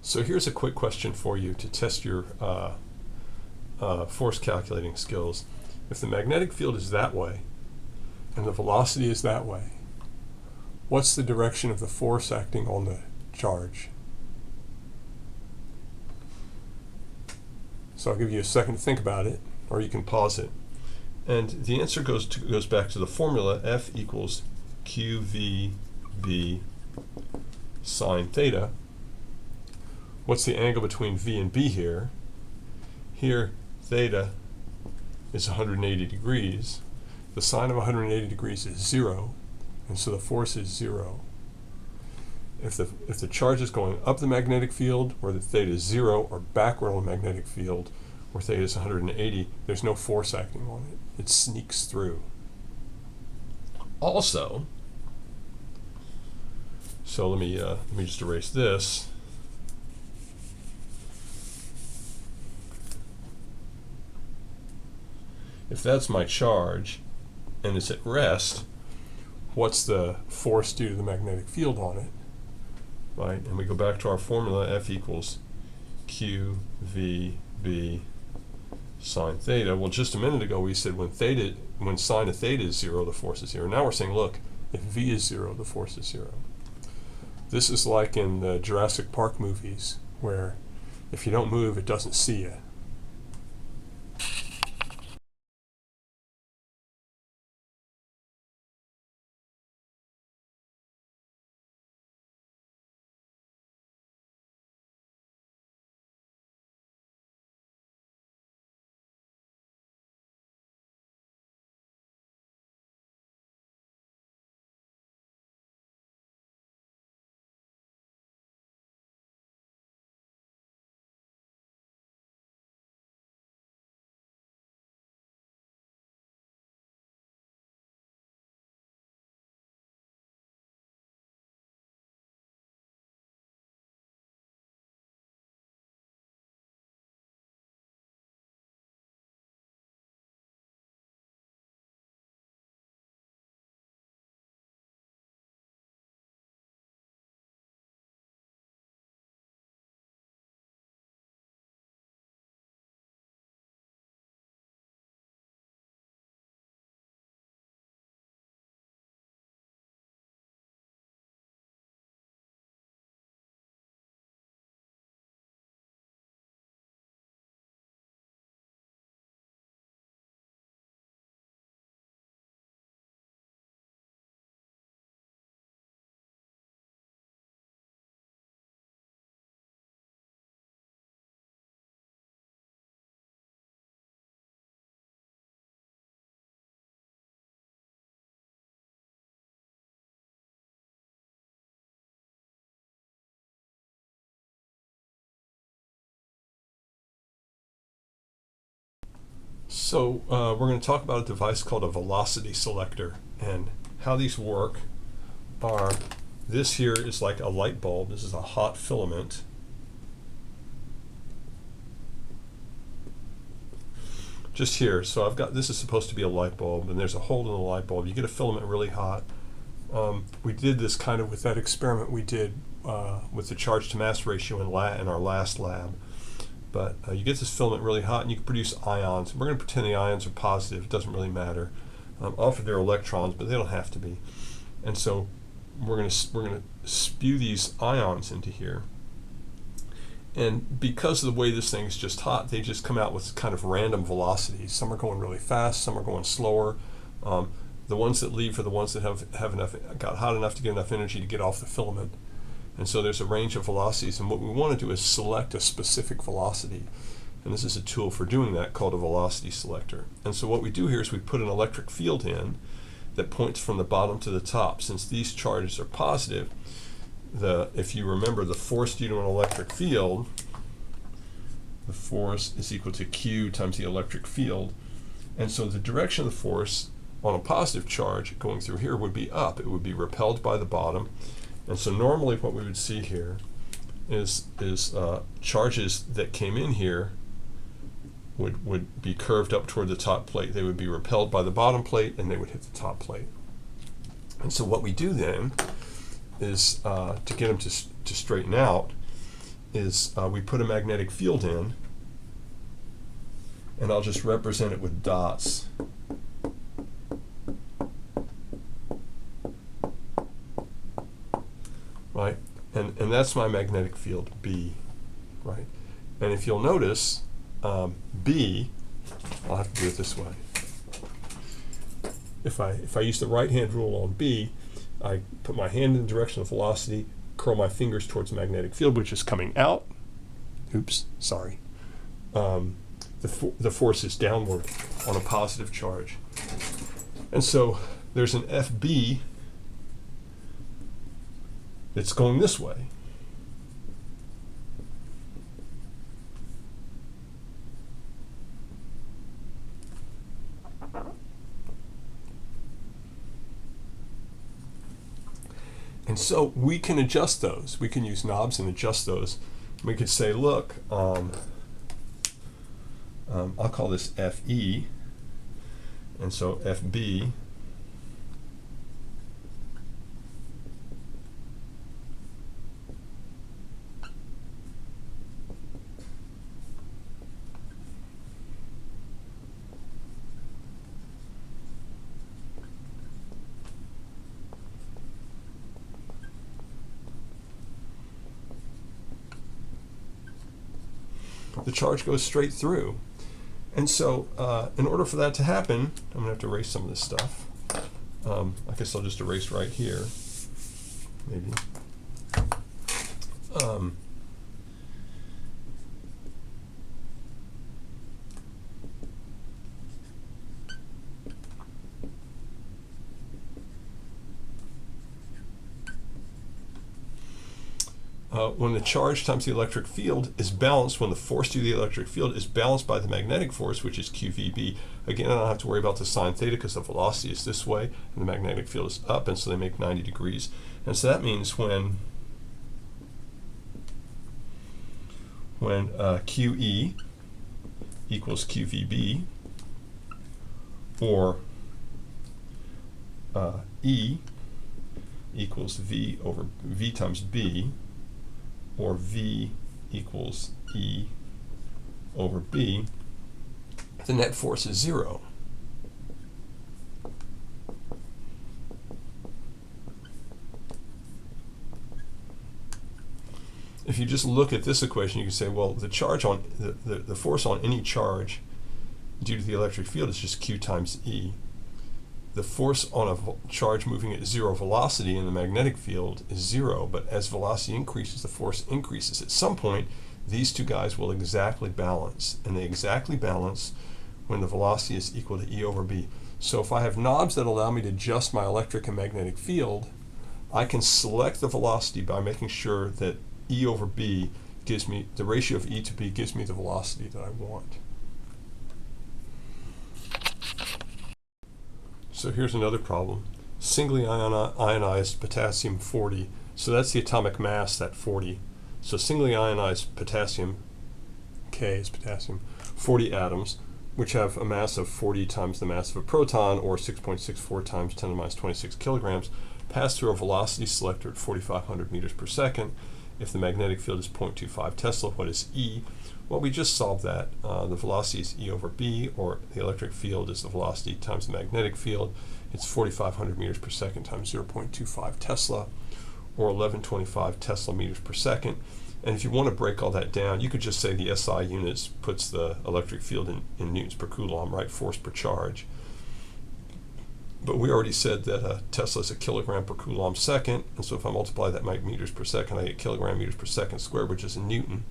So here's a quick question for you to test your force calculating skills. If the magnetic field is that way and the velocity is that way, what's the direction of the force acting on the charge? So I'll give you a second to think about it, or you can pause it. And the answer goes back to the formula F equals QVB sine theta. What's the angle between V and B here? Here, theta is 180 degrees. The sine of 180 degrees is 0, and so the force is 0. If the charge is going up the magnetic field, where the theta is 0, or backward on the magnetic field, where theta is 180, there's no force acting on it. It sneaks through. Also, so let me just erase this. If that's my charge and it's at rest, what's the force due to the magnetic field on it? Right? And we go back to our formula, F equals QVB sine theta. Well, just a minute ago we said when sine of theta is 0, the force is 0. Now we're saying, look, if V is 0, the force is 0. This is like in the Jurassic Park movies, where if you don't move, it doesn't see you. So we're going to talk about a device called a velocity selector, and how these work are, this here is like a light bulb. This is a hot filament. Just here, so I've got, this is supposed to be a light bulb, and there's a hole in the light bulb. You get a filament really hot. We did this kind of with that experiment we did with the charge to mass ratio in our last lab. But you get this filament really hot, and you can produce ions. We're going to pretend the ions are positive. It doesn't really matter. Often they're electrons, but they don't have to be. And so we're going to spew these ions into here. And because of the way this thing is just hot, they just come out with kind of random velocities. Some are going really fast, some are going slower. The ones that leave are the ones that got hot enough to get enough energy to get off the filament. And so there's a range of velocities, and what we want to do is select a specific velocity. And this is a tool for doing that called a velocity selector. And so what we do here is we put an electric field in that points from the bottom to the top. Since these charges are positive, if you remember the force due to an electric field, the force is equal to Q times the electric field. And so the direction of the force on a positive charge going through here would be up. It would be repelled by the bottom. And so normally what we would see here is charges that came in here would be curved up toward the top plate. They would be repelled by the bottom plate, and they would hit the top plate. And so what we do then is, to get them to straighten out, is we put a magnetic field in, and I'll just represent it with dots. Right? And that's my magnetic field, B. Right? And if you'll notice, B, I'll have to do it this way. If I use the right-hand rule on B, I put my hand in the direction of velocity, curl my fingers towards the magnetic field, which is coming out. Oops, sorry. The force is downward on a positive charge. And so there's an FB that's going this way. And so we can adjust those. We can use knobs and adjust those. We could say, look, I'll call this FE, and so FB the charge goes straight through. And so in order for that to happen, I'm going to have to erase some of this stuff. I guess I'll just erase right here, maybe. When the charge times the electric field is balanced, when the force due to the electric field is balanced by the magnetic force, which is QVB, again, I don't have to worry about the sine theta because the velocity is this way and the magnetic field is up, and so they make 90 degrees. And so that means when QE equals QVB, or E equals V over V times B, or V equals E over B, the net force is 0. If you just look at this equation, you can say, well, the charge on the force on any charge due to the electric field is just Q times E. The force on a charge moving at 0 velocity in the magnetic field is 0, but as velocity increases, the force increases. At some point, these two guys will exactly balance, and they exactly balance when the velocity is equal to E over B. So if I have knobs that allow me to adjust my electric and magnetic field, I can select the velocity by making sure that E over B gives me, the ratio of E to B gives me the velocity that I want. So here's another problem. Singly ionized potassium 40. So that's the atomic mass, that 40. So singly ionized potassium, K is potassium, 40 atoms, which have a mass of 40 times the mass of a proton, or 6.64 times 10 to the minus 26 kilograms, pass through a velocity selector at 4,500 meters per second. If the magnetic field is 0.25 Tesla, what is E? Well, we just solved that. The velocity is E over B, or the electric field is the velocity times the magnetic field. It's 4,500 meters per second times 0.25 Tesla, or 1125 Tesla meters per second. And if you want to break all that down, you could just say the SI units puts the electric field in newtons per coulomb, right? Force per charge. But we already said that a Tesla is a kilogram per coulomb second, and so if I multiply that by meters per second, I get kilogram meters per second squared, which is a Newton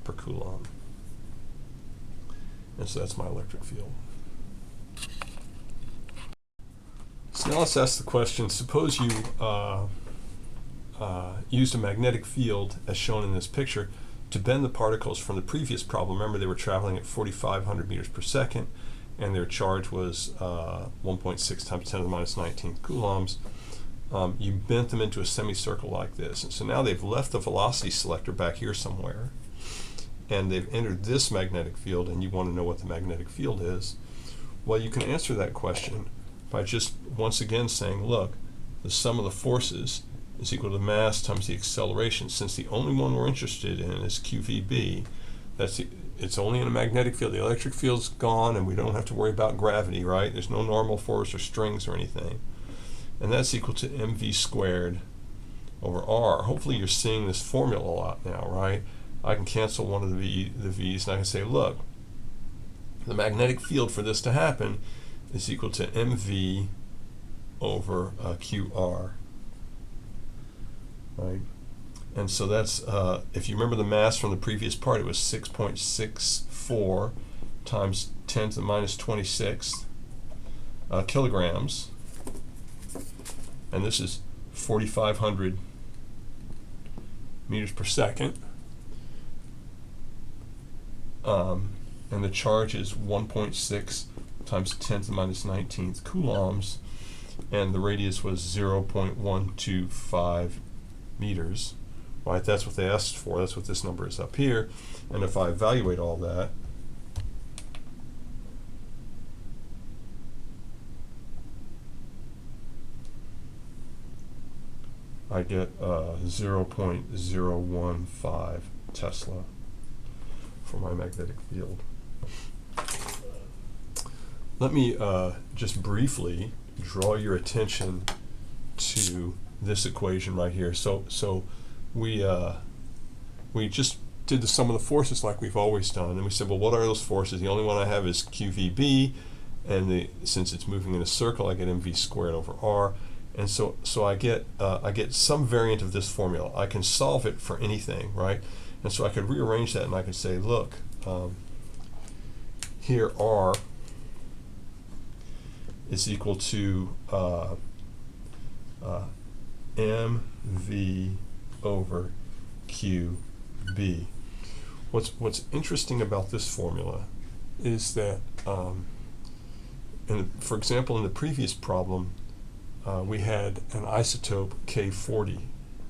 per coulomb. And so that's my electric field. So now let's ask the question, suppose you used a magnetic field, as shown in this picture, to bend the particles from the previous problem. Remember, they were traveling at 4,500 meters per second, and their charge was 1.6 times 10 to the minus 19 coulombs. You bent them into a semicircle like this. And so now they've left the velocity selector back here somewhere, and they've entered this magnetic field, and you want to know what the magnetic field is. Well, you can answer that question by just once again saying, look, the sum of the forces is equal to the mass times the acceleration. Since the only one we're interested in is QVB, it's only in a magnetic field. The electric field's gone, and we don't have to worry about gravity, right? There's no normal force or strings or anything. And that's equal to mv squared over r. Hopefully you're seeing this formula a lot now, right? I can cancel one of the v's, and I can say, look, the magnetic field for this to happen is equal to mv over qr, right? And so that's, if you remember the mass from the previous part, it was 6.64 times 10 to the minus 26 kilograms. And this is 4,500 meters per second. And the charge is 1.6 times 10 to the minus 19th coulombs. And the radius was 0.125 meters. Right, that's what they asked for. That's what this number is up here. And if I evaluate all that, I get 0.015 Tesla for my magnetic field. Let me just briefly draw your attention to this equation right here. So we just did the sum of the forces like we've always done, and we said, well, what are those forces? The only one I have is QVB, and since it's moving in a circle, I get mv squared over r, and so I get some variant of this formula. I can solve it for anything, right? And so I could rearrange that, and I could say, look, here r is equal to mv over QB. What's interesting about this formula is that, for example, in the previous problem, we had an isotope K40,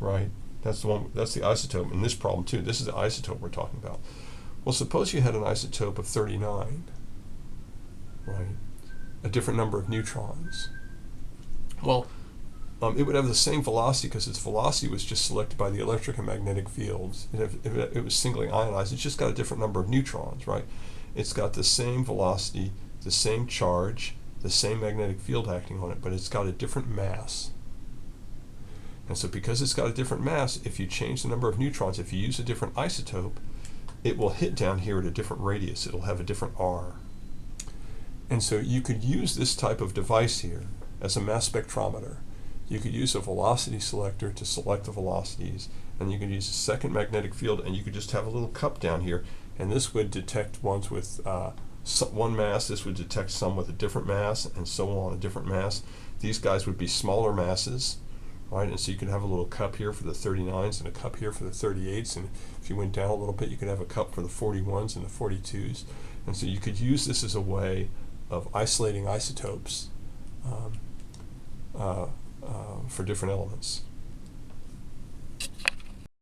right? That's the one. That's the isotope in this problem too. This is the isotope we're talking about. Well, suppose you had an isotope of 39, right? A different number of neutrons. Well, it would have the same velocity because its velocity was just selected by the electric and magnetic fields. If it was singly ionized, it's just got a different number of neutrons, right? It's got the same velocity, the same charge, the same magnetic field acting on it, but it's got a different mass. And so because it's got a different mass, if you change the number of neutrons, if you use a different isotope, it will hit down here at a different radius. It'll have a different R. And so you could use this type of device here as a mass spectrometer. You could use a velocity selector to select the velocities, and you could use a second magnetic field, and you could just have a little cup down here, and this would detect ones with one mass, this would detect some with a different mass, and so on, a different mass. These guys would be smaller masses, right? And so you could have a little cup here for the 39s and a cup here for the 38s, and if you went down a little bit, you could have a cup for the 41s and the 42s. And so you could use this as a way of isolating isotopes for different elements.